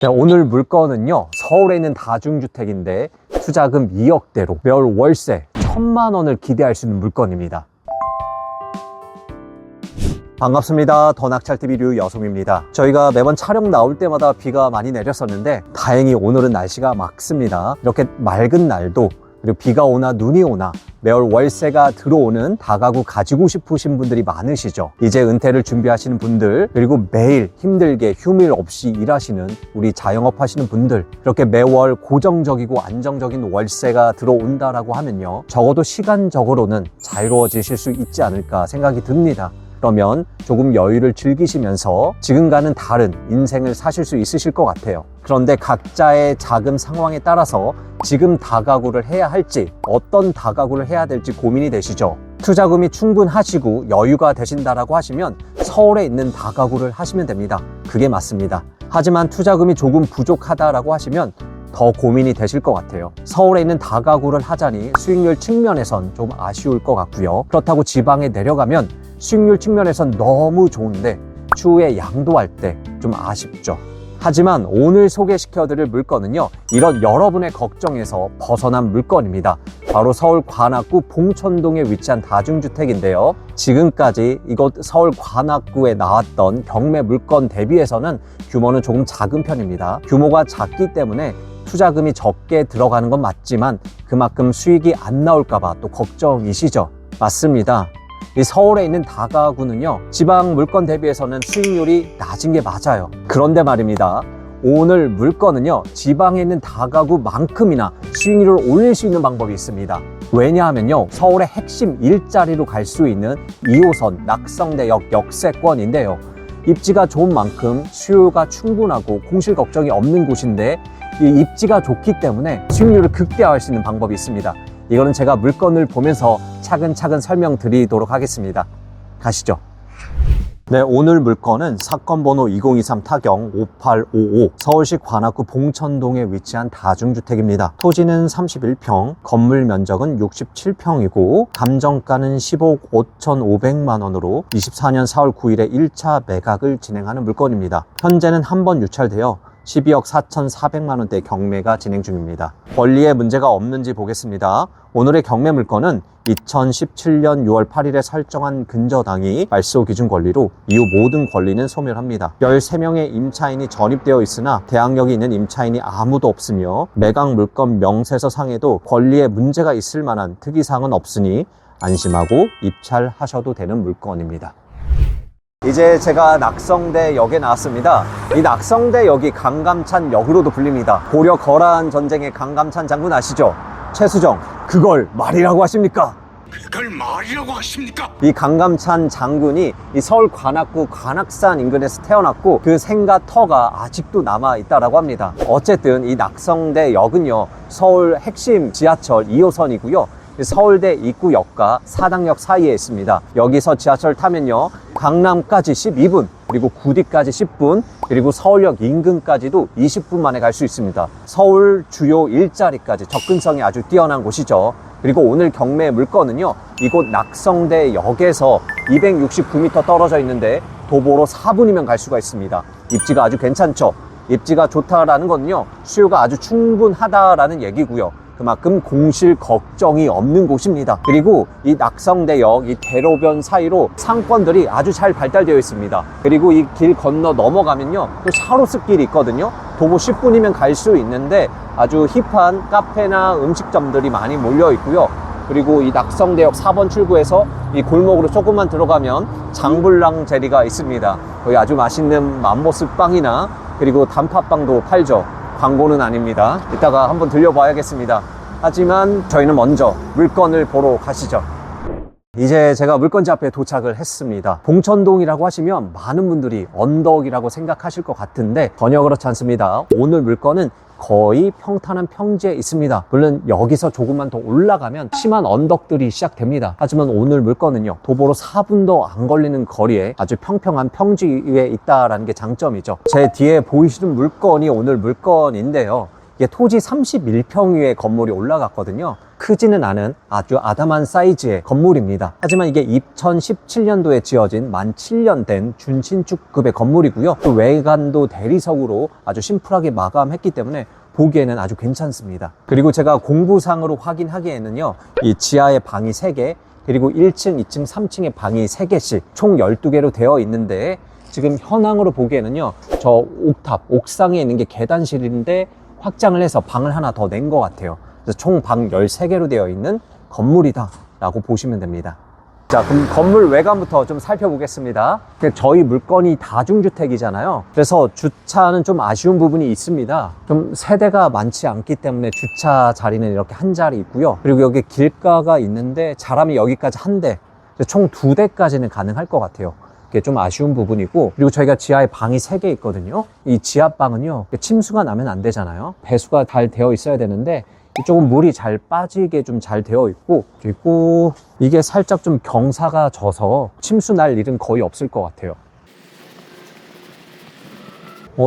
네, 오늘 물건은요, 서울에 있는 다중주택인데 투자금 2억대로 매월 월세 1,000만 원을 기대할 수 있는 물건입니다. 반갑습니다. 더 낙찰TV 류여솜입니다. 저희가 매번 촬영 나올 때마다 비가 많이 내렸었는데 다행히 오늘은 날씨가 맑습니다. 이렇게 맑은 날도 그리고 비가 오나 눈이 오나 매월 월세가 들어오는 다가구 가지고 싶으신 분들이 많으시죠. 이제 은퇴를 준비하시는 분들, 그리고 매일 힘들게 휴일 없이 일하시는 우리 자영업 하시는 분들, 이렇게 매월 고정적이고 안정적인 월세가 들어온다라고 하면요, 적어도 시간적으로는 자유로워지실 수 있지 않을까 생각이 듭니다. 그러면 조금 여유를 즐기시면서 지금과는 다른 인생을 사실 수 있으실 것 같아요. 그런데 각자의 자금 상황에 따라서 지금 다가구를 해야 할지, 어떤 다가구를 해야 될지 고민이 되시죠. 투자금이 충분하시고 여유가 되신다라고 하시면 서울에 있는 다가구를 하시면 됩니다. 그게 맞습니다. 하지만 투자금이 조금 부족하다라고 하시면 더 고민이 되실 것 같아요. 서울에 있는 다가구를 하자니 수익률 측면에선 좀 아쉬울 것 같고요. 그렇다고 지방에 내려가면 수익률 측면에선 너무 좋은데 추후에 양도할 때 좀 아쉽죠. 하지만 오늘 소개시켜드릴 물건은요, 이런 여러분의 걱정에서 벗어난 물건입니다. 바로 서울 관악구 봉천동에 위치한 다중주택인데요, 지금까지 이곳 서울 관악구에 나왔던 경매 물건 대비해서는 규모는 조금 작은 편입니다. 규모가 작기 때문에 투자금이 적게 들어가는 건 맞지만 그만큼 수익이 안 나올까봐 또 걱정이시죠? 맞습니다. 이 서울에 있는 다가구는요, 지방 물건 대비해서는 수익률이 낮은 게 맞아요. 그런데 말입니다, 오늘 물건은요, 지방에 있는 다가구만큼이나 수익률을 올릴 수 있는 방법이 있습니다. 왜냐하면요, 서울의 핵심 일자리로 갈 수 있는 2호선 낙성대역 역세권인데요, 입지가 좋은 만큼 수요가 충분하고 공실 걱정이 없는 곳인데, 이 입지가 좋기 때문에 수익률을 극대화할 수 있는 방법이 있습니다. 이거는 제가 물건을 보면서 차근차근 설명드리도록 하겠습니다. 가시죠. 네, 오늘 물건은 사건 번호 2023 타경 5855 서울시 관악구 봉천동에 위치한 다중주택입니다. 토지는 31평, 건물 면적은 67평이고 감정가는 10억 5,500만 원으로 24년 4월 9일에 1차 매각을 진행하는 물건입니다. 현재는 한 번 유찰되어 12억 4,400만 원대 경매가 진행 중입니다. 권리에 문제가 없는지 보겠습니다. 오늘의 경매 물건은 2017년 6월 8일에 설정한 근저당이 말소 기준 권리로 이후 모든 권리는 소멸합니다. 13명의 임차인이 전입되어 있으나 대항력이 있는 임차인이 아무도 없으며 매각 물건 명세서 상에도 권리에 문제가 있을 만한 특이사항은 없으니 안심하고 입찰하셔도 되는 물건입니다. 이제 제가 낙성대역에 나왔습니다. 이 낙성대역이 강감찬역으로도 불립니다. 고려 거란 전쟁의 강감찬 장군 아시죠? 최수정, 그걸 말이라고 하십니까? 그걸 말이라고 하십니까? 이 강감찬 장군이 이 서울 관악구 관악산 인근에서 태어났고 그 생과 터가 아직도 남아있다라고 합니다. 어쨌든 이 낙성대역은요, 서울 핵심 지하철 2호선이고요. 서울대 입구역과 사당역 사이에 있습니다. 여기서 지하철 타면요, 강남까지 12분, 그리고 구리까지 10분, 그리고 서울역 인근까지도 20분 만에 갈 수 있습니다. 서울 주요 일자리까지 접근성이 아주 뛰어난 곳이죠. 그리고 오늘 경매 물건은요, 이곳 낙성대역에서 269m 떨어져 있는데 도보로 4분이면 갈 수가 있습니다. 입지가 아주 괜찮죠? 입지가 좋다라는 건요, 수요가 아주 충분하다라는 얘기고요. 그만큼 공실 걱정이 없는 곳입니다. 그리고 이 낙성대역, 이 대로변 사이로 상권들이 아주 잘 발달되어 있습니다. 그리고 이 길 건너 넘어가면요, 또 샤로스길이 있거든요. 도보 10분이면 갈 수 있는데 아주 힙한 카페나 음식점들이 많이 몰려 있고요. 그리고 이 낙성대역 4번 출구에서 이 골목으로 조금만 들어가면 장불랑 제리가 있습니다. 거기 아주 맛있는 맘모스 빵이나 그리고 단팥빵도 팔죠. 광고는 아닙니다. 이따가 한번 들려봐야겠습니다. 하지만 저희는 먼저 물건을 보러 가시죠. 이제 제가 물건지 앞에 도착을 했습니다. 봉천동이라고 하시면 많은 분들이 언덕이라고 생각하실 것 같은데 전혀 그렇지 않습니다. 오늘 물건은 거의 평탄한 평지에 있습니다. 물론 여기서 조금만 더 올라가면 심한 언덕들이 시작됩니다. 하지만 오늘 물건은요, 도보로 4분도 안 걸리는 거리에 아주 평평한 평지 위에 있다라는 게 장점이죠. 제 뒤에 보이시는 물건이 오늘 물건인데요, 이게 토지 31평의 건물이 올라갔거든요. 크지는 않은 아주 아담한 사이즈의 건물입니다. 하지만 이게 2017년도에 지어진 만 7년 된 준신축급의 건물이고요. 또 외관도 대리석으로 아주 심플하게 마감했기 때문에 보기에는 아주 괜찮습니다. 그리고 제가 공부상으로 확인하기에는요, 이 지하에 방이 3개, 그리고 1층, 2층, 3층에 방이 3개씩 총 12개로 되어 있는데, 지금 현황으로 보기에는요, 저 옥상에 있는 게 계단실인데 확장을 해서 방을 하나 더 낸 것 같아요. 그래서 총 방 13개로 되어 있는 건물이다 라고 보시면 됩니다. 자, 그럼 건물 외관부터 좀 살펴보겠습니다. 저희 물건이 다중주택이잖아요. 그래서 주차는 좀 아쉬운 부분이 있습니다. 좀 세대가 많지 않기 때문에 주차 자리는 이렇게 한 자리 있고요. 그리고 여기 길가가 있는데 잘하면 여기까지 한 대, 총 2대까지는 가능할 것 같아요. 그게 좀 아쉬운 부분이고, 그리고 저희가 지하에 방이 3개 있거든요. 이 지하방은요, 침수가 나면 안 되잖아요. 배수가 잘 되어 있어야 되는데 이쪽은 물이 잘 빠지게 좀 잘 되어 있고, 그리고 이게 살짝 좀 경사가 져서 침수 날 일은 거의 없을 것 같아요.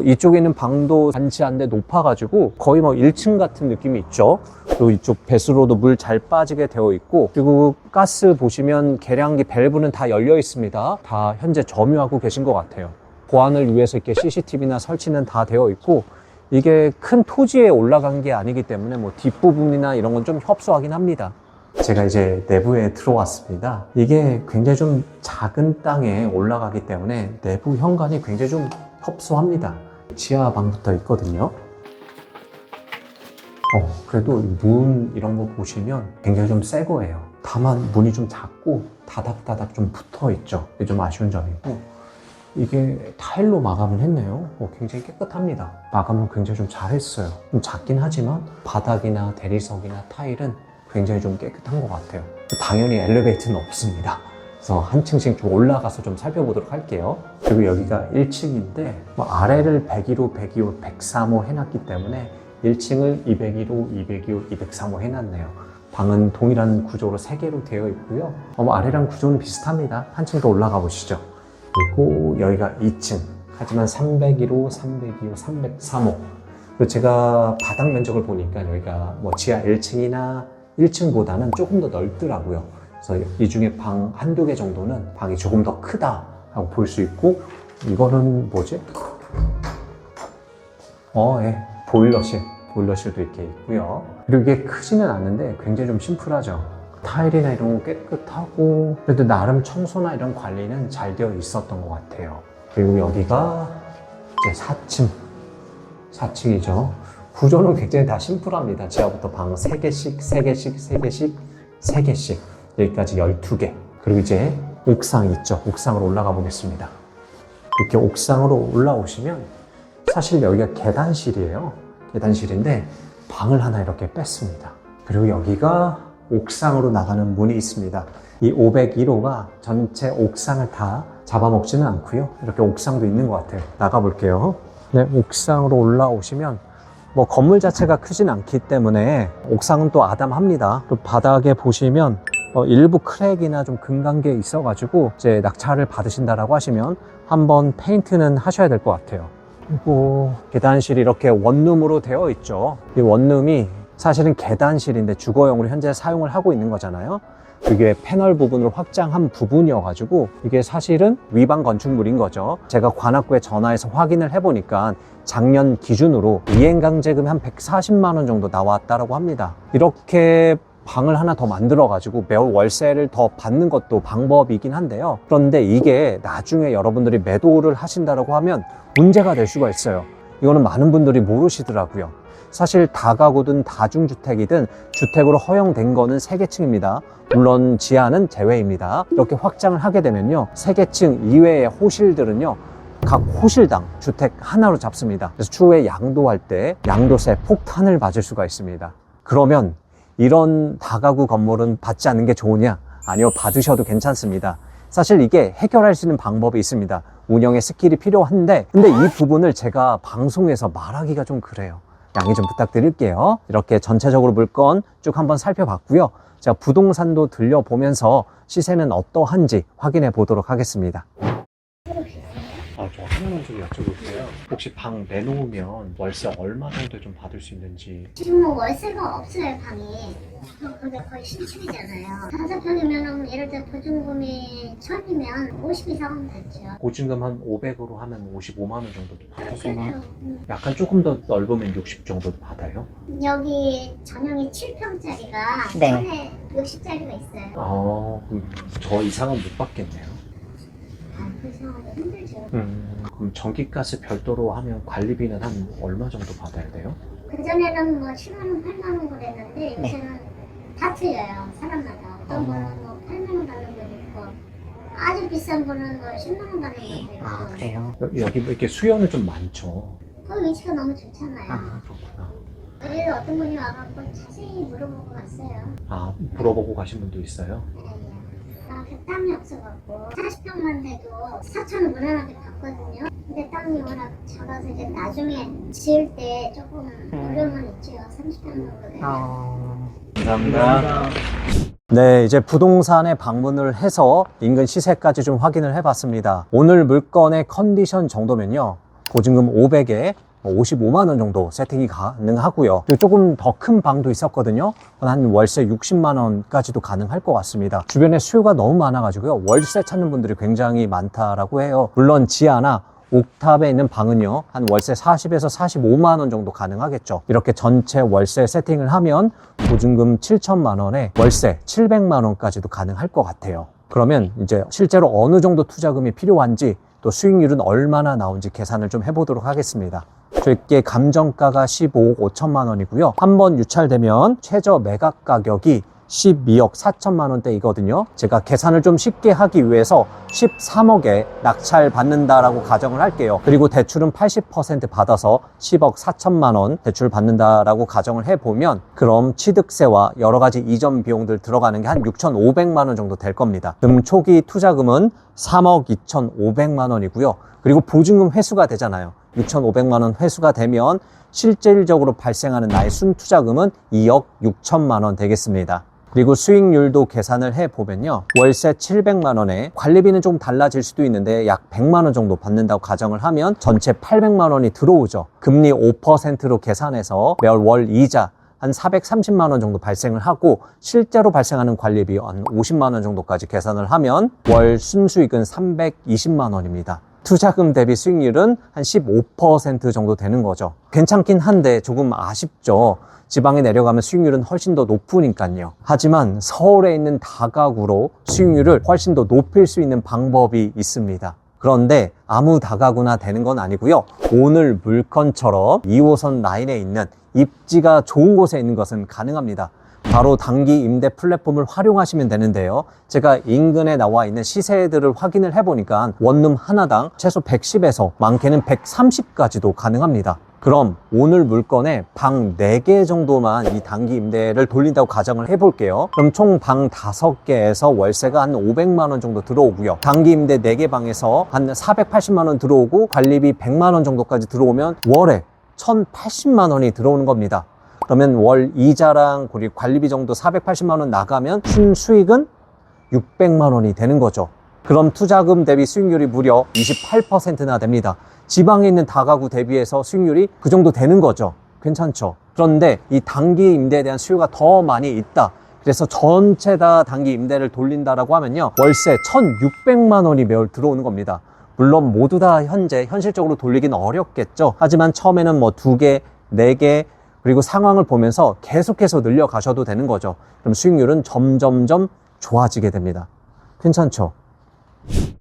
이쪽에 있는 방도 잔치한데 높아가지고 거의 1층 같은 느낌이 있죠. 또 이쪽 배수로도 물 잘 빠지게 되어 있고, 그리고 가스 보시면 계량기 밸브는 다 열려 있습니다. 다 현재 점유하고 계신 것 같아요. 보안을 위해서 이렇게 CCTV나 설치는 다 되어 있고, 이게 큰 토지에 올라간 게 아니기 때문에 뒷부분이나 이런 건 좀 협소하긴 합니다. 제가 이제 내부에 들어왔습니다. 이게 굉장히 좀 작은 땅에 올라가기 때문에 내부 현관이 굉장히 좀 협소합니다. 지하방부터 있거든요. 그래도 문 이런 거 보시면 굉장히 좀 새 거예요. 다만 문이 좀 작고 다닥다닥 좀 붙어 있죠. 이게 좀 아쉬운 점이고, 이게 타일로 마감을 했네요. 굉장히 깨끗합니다. 마감을 굉장히 좀 잘했어요. 좀 작긴 하지만 바닥이나 대리석이나 타일은 굉장히 좀 깨끗한 것 같아요. 당연히 엘리베이터는 없습니다. 그래서 한 층씩 좀 올라가서 좀 살펴보도록 할게요. 그리고 여기가 1층인데 아래를 102호, 102호, 103호 해놨기 때문에 1층을 202호, 202호, 203호 해놨네요. 방은 동일한 구조로 3개로 되어 있고요. 아래랑 구조는 비슷합니다. 한 층 더 올라가 보시죠. 그리고 여기가 2층. 하지만 301호, 302호, 303호. 그리고 제가 바닥 면적을 보니까 여기가 지하 1층이나 1층보다는 조금 더 넓더라고요. 그래서 이 중에 방 한두 개 정도는 방이 조금 더 크다 하고 볼 수 있고, 이거는 뭐지? 예. 보일러실도 이렇게 있고요. 그리고 이게 크지는 않는데 굉장히 좀 심플하죠. 타일이나 이런 거 깨끗하고, 그래도 나름 청소나 이런 관리는 잘 되어 있었던 것 같아요. 그리고 여기가 이제 4층이죠. 구조는 굉장히 다 심플합니다. 지하부터 방 3개씩, 3개씩, 3개씩, 3개씩. 여기까지 12개. 그리고 이제 옥상 있죠. 옥상으로 올라가 보겠습니다. 이렇게 옥상으로 올라오시면 사실 여기가 계단실이에요. 계단실인데 방을 하나 이렇게 뺐습니다. 그리고 여기가 옥상으로 나가는 문이 있습니다. 이 501호가 전체 옥상을 다 잡아먹지는 않고요. 이렇게 옥상도 있는 것 같아요. 나가볼게요. 네, 옥상으로 올라오시면 건물 자체가 크진 않기 때문에 옥상은 또 아담합니다. 또 바닥에 보시면 일부 크랙이나 좀 금간 게 있어가지고 이제 낙찰을 받으신다라고 하시면 한번 페인트는 하셔야 될 것 같아요. 그리고 계단실이 이렇게 원룸으로 되어 있죠. 이 원룸이 사실은 계단실인데 주거용으로 현재 사용을 하고 있는 거잖아요. 이게 패널 부분을 확장한 부분이어가지고 이게 사실은 위반 건축물인 거죠. 제가 관악구에 전화해서 확인을 해보니까 작년 기준으로 이행강제금이 한 140만 원 정도 나왔다고 합니다. 이렇게 방을 하나 더 만들어가지고 매월 월세를 더 받는 것도 방법이긴 한데요. 그런데 이게 나중에 여러분들이 매도를 하신다고 하면 문제가 될 수가 있어요. 이거는 많은 분들이 모르시더라고요. 사실 다가구든 다중주택이든 주택으로 허용된 거는 3개층입니다. 물론 지하는 제외입니다. 이렇게 확장을 하게 되면요, 3개층 이외의 호실들은요, 각 호실당 주택 하나로 잡습니다. 그래서 추후에 양도할 때 양도세 폭탄을 맞을 수가 있습니다. 그러면 이런 다가구 건물은 받지 않는 게 좋으냐? 아니요, 받으셔도 괜찮습니다. 사실 이게 해결할 수 있는 방법이 있습니다. 운영에 스킬이 필요한데, 근데 이 부분을 제가 방송에서 말하기가 좀 그래요. 양해 좀 부탁드릴게요. 이렇게 전체적으로 물건 쭉 한번 살펴봤고요. 제가 부동산도 들려보면서 시세는 어떠한지 확인해 보도록 하겠습니다. 좋아. 하나만 좀 여쭤볼게요. 혹시 방 내놓으면 월세 얼마 정도 좀 받을 수 있는지. 지금 뭐 월세가 없어요, 방이. 근데 거의 신축이잖아요. 5평이면 예를 들어 보증금이 1000이면 50 이상은 됐죠. 보증금 한 500으로 하면 55만 원 정도도 받으세요? 그래요. 약간 조금 더 넓으면 60 정도 받아요? 여기 전용이 7평짜리가 네. 안에 60짜리가 있어요. 그럼 저 이상은 못 받겠네요. 그 생활이 힘들죠. 그럼 전기가스 별도로 하면 관리비는 한 얼마 정도 받아야 돼요? 그전에는 뭐 7만원, 8만원 그랬는데 요새는 다 틀려요, 사람마다. 어떤 분은 뭐 8만원 받는 분도 있고 아주 비싼 분은 뭐 10만원 받는 분도 있고. 그래요? 여기 이렇게 수요는 좀 많죠? 그 위치가 너무 좋잖아요. 그렇구나. 그래서 어떤 분이 와갖고 자세히 물어보고 갔어요. 물어보고 가신 분도 있어요? 그 땅이 없어갖고 40평만 돼도 4천원 무난하게 받거든요. 근데 땅이 워낙 작아서 이제 나중에 지을 때 조금 어려움은 있죠. 30평 정도 돼요. 감사합니다. 네, 이제 부동산에 방문을 해서 인근 시세까지 좀 확인을 해봤습니다. 오늘 물건의 컨디션 정도면요, 보증금 500에 55만 원 정도 세팅이 가능하고요. 그리고 조금 더 큰 방도 있었거든요. 한 월세 60만 원까지도 가능할 것 같습니다. 주변에 수요가 너무 많아가지고요, 월세 찾는 분들이 굉장히 많다라고 해요. 물론 지하나 옥탑에 있는 방은요, 한 월세 40에서 45만 원 정도 가능하겠죠. 이렇게 전체 월세 세팅을 하면 보증금 7천만 원에 월세 700만 원까지도 가능할 것 같아요. 그러면 이제 실제로 어느 정도 투자금이 필요한지, 또 수익률은 얼마나 나온지 계산을 좀 해보도록 하겠습니다. 저희께 감정가가 15억 5천만 원이고요. 한번 유찰되면 최저 매각 가격이 12억 4천만 원대이거든요. 제가 계산을 좀 쉽게 하기 위해서 13억에 낙찰 받는다라고 가정을 할게요. 그리고 대출은 80% 받아서 10억 4천만 원 대출 받는다라고 가정을 해보면, 그럼 취득세와 여러 가지 이전 비용들 들어가는 게 한 6,500만 원 정도 될 겁니다. 그럼 초기 투자금은 3억 2,500만 원이고요. 그리고 보증금 회수가 되잖아요. 6,500만 원 회수가 되면 실질적으로 발생하는 나의 순투자금은 2억 6천만 원 되겠습니다. 그리고 수익률도 계산을 해보면요, 월세 700만 원에 관리비는 좀 달라질 수도 있는데 약 100만 원 정도 받는다고 가정을 하면 전체 800만 원이 들어오죠. 금리 5%로 계산해서 매월 월 이자 한 430만 원 정도 발생을 하고, 실제로 발생하는 관리비 한 50만 원 정도까지 계산을 하면 월 순수익은 320만 원입니다. 투자금 대비 수익률은 한 15% 정도 되는 거죠. 괜찮긴 한데 조금 아쉽죠. 지방에 내려가면 수익률은 훨씬 더 높으니까요. 하지만 서울에 있는 다가구로 수익률을 훨씬 더 높일 수 있는 방법이 있습니다. 그런데 아무 다가구나 되는 건 아니고요. 오늘 물건처럼 2호선 라인에 있는 입지가 좋은 곳에 있는 것은 가능합니다. 바로 단기 임대 플랫폼을 활용하시면 되는데요. 제가 인근에 나와 있는 시세들을 확인을 해보니까 원룸 하나당 최소 110에서 많게는 130까지도 가능합니다. 그럼 오늘 물건에 방 4개 정도만 이 단기 임대를 돌린다고 가정을 해볼게요. 그럼 총 방 5개에서 월세가 한 500만 원 정도 들어오고요. 단기 임대 4개 방에서 한 480만 원 들어오고 관리비 100만 원 정도까지 들어오면 월에 1,080만 원이 들어오는 겁니다. 그러면 월 이자랑 그리고 관리비 정도 480만 원 나가면 순수익은 600만 원이 되는 거죠. 그럼 투자금 대비 수익률이 무려 28%나 됩니다. 지방에 있는 다가구 대비해서 수익률이 그 정도 되는 거죠. 괜찮죠? 그런데 이 단기 임대에 대한 수요가 더 많이 있다. 그래서 전체 다 단기 임대를 돌린다라고 하면요, 월세 1,600만 원이 매월 들어오는 겁니다. 물론 모두 다 현실적으로 돌리기는 어렵겠죠. 하지만 처음에는 뭐 2개, 4개, 그리고 상황을 보면서 계속해서 늘려가셔도 되는 거죠. 그럼 수익률은 점점점 좋아지게 됩니다. 괜찮죠?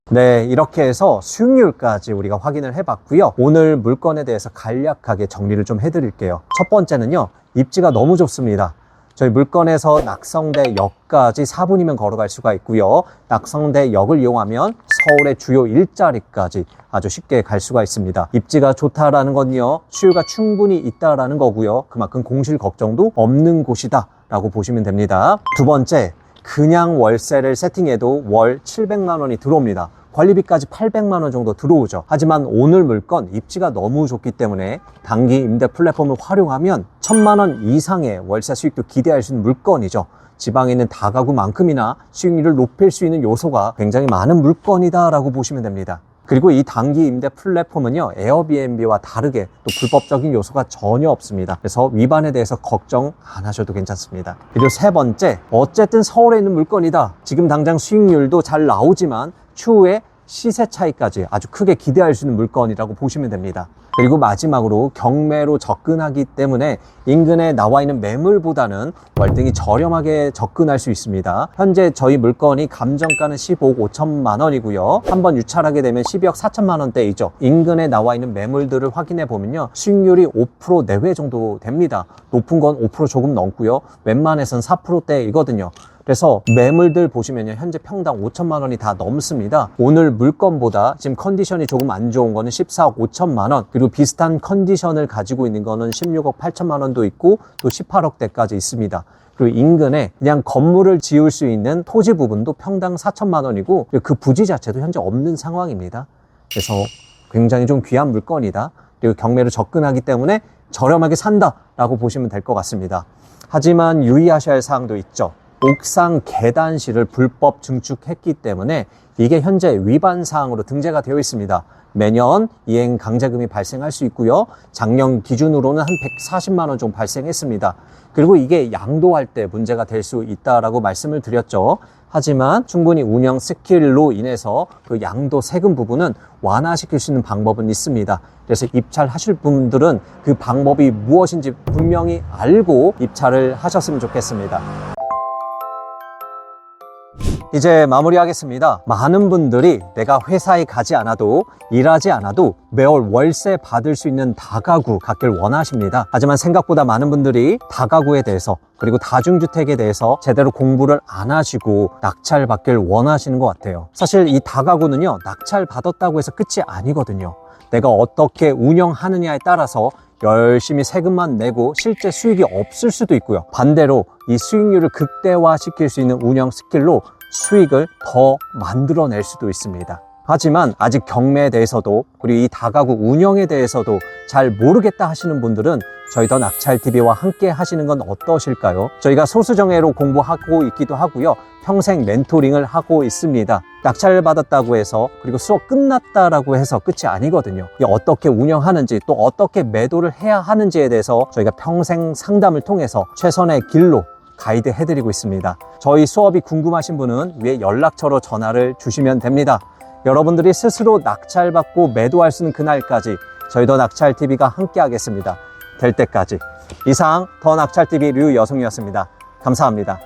네, 이렇게 해서 수익률까지 우리가 확인을 해봤고요. 오늘 물건에 대해서 간략하게 정리를 좀 해드릴게요. 첫 번째는요, 입지가 너무 좋습니다. 저희 물건에서 낙성대역까지 4분이면 걸어갈 수가 있고요. 낙성대역을 이용하면 서울의 주요 일자리까지 아주 쉽게 갈 수가 있습니다. 입지가 좋다라는 건요, 수요가 충분히 있다라는 거고요. 그만큼 공실 걱정도 없는 곳이다 라고 보시면 됩니다. 두 번째, 그냥 월세를 세팅해도 월 700만 원이 들어옵니다. 관리비까지 800만 원 정도 들어오죠. 하지만 오늘 물건 입지가 너무 좋기 때문에 단기 임대 플랫폼을 활용하면 1,000만 원 이상의 월세 수익도 기대할 수 있는 물건이죠. 지방에 있는 다가구만큼이나 수익률을 높일 수 있는 요소가 굉장히 많은 물건이다 라고 보시면 됩니다. 그리고 이 단기 임대 플랫폼은요, 에어비앤비와 다르게 또 불법적인 요소가 전혀 없습니다. 그래서 위반에 대해서 걱정 안 하셔도 괜찮습니다. 그리고 세 번째, 어쨌든 서울에 있는 물건이다. 지금 당장 수익률도 잘 나오지만 추후에 시세 차이까지 아주 크게 기대할 수 있는 물건이라고 보시면 됩니다. 그리고 마지막으로 경매로 접근하기 때문에 인근에 나와 있는 매물보다는 월등히 저렴하게 접근할 수 있습니다. 현재 저희 물건이 감정가는 15억 5천만 원이고요. 한번 유찰하게 되면 12억 4천만 원대이죠. 인근에 나와 있는 매물들을 확인해 보면요, 수익률이 5% 내외 정도 됩니다. 높은 건 5% 조금 넘고요, 웬만해선 4%대이거든요. 그래서 매물들 보시면요, 현재 평당 5천만 원이 다 넘습니다. 오늘 물건보다 지금 컨디션이 조금 안 좋은 거는 14억 5천만 원, 그리고 비슷한 컨디션을 가지고 있는 거는 16억 8천만 원도 있고 또 18억대까지 있습니다. 그리고 인근에 그냥 건물을 지을 수 있는 토지 부분도 평당 4천만 원이고 그 부지 자체도 현재 없는 상황입니다. 그래서 굉장히 좀 귀한 물건이다. 그리고 경매로 접근하기 때문에 저렴하게 산다라고 보시면 될 것 같습니다. 하지만 유의하셔야 할 사항도 있죠. 옥상 계단실을 불법 증축했기 때문에 이게 현재 위반 사항으로 등재가 되어 있습니다. 매년 이행 강제금이 발생할 수 있고요. 작년 기준으로는 한 140만 원 정도 발생했습니다. 그리고 이게 양도할 때 문제가 될 수 있다라고 말씀을 드렸죠. 하지만 충분히 운영 스킬로 인해서 그 양도 세금 부분은 완화시킬 수 있는 방법은 있습니다. 그래서 입찰하실 분들은 그 방법이 무엇인지 분명히 알고 입찰을 하셨으면 좋겠습니다. 이제 마무리하겠습니다. 많은 분들이 내가 회사에 가지 않아도 일하지 않아도 매월 월세 받을 수 있는 다가구 갖길 원하십니다. 하지만 생각보다 많은 분들이 다가구에 대해서 그리고 다중주택에 대해서 제대로 공부를 안 하시고 낙찰 받길 원하시는 것 같아요. 사실 이 다가구는요, 낙찰 받았다고 해서 끝이 아니거든요. 내가 어떻게 운영하느냐에 따라서 열심히 세금만 내고 실제 수익이 없을 수도 있고요. 반대로 이 수익률을 극대화시킬 수 있는 운영 스킬로 수익을 더 만들어낼 수도 있습니다. 하지만 아직 경매에 대해서도 그리고 이 다가구 운영에 대해서도 잘 모르겠다 하시는 분들은 저희 더 낙찰TV와 함께 하시는 건 어떠실까요? 저희가 소수정예로 공부하고 있기도 하고요, 평생 멘토링을 하고 있습니다. 낙찰을 받았다고 해서 그리고 수업 끝났다라고 해서 끝이 아니거든요. 어떻게 운영하는지 또 어떻게 매도를 해야 하는지에 대해서 저희가 평생 상담을 통해서 최선의 길로 가이드 해드리고 있습니다. 저희 수업이 궁금하신 분은 위에 연락처로 전화를 주시면 됩니다. 여러분들이 스스로 낙찰받고 매도할 수 있는 그날까지 저희 더 낙찰TV가 함께 하겠습니다. 될 때까지. 이상 더 낙찰TV 류여성이었습니다. 감사합니다.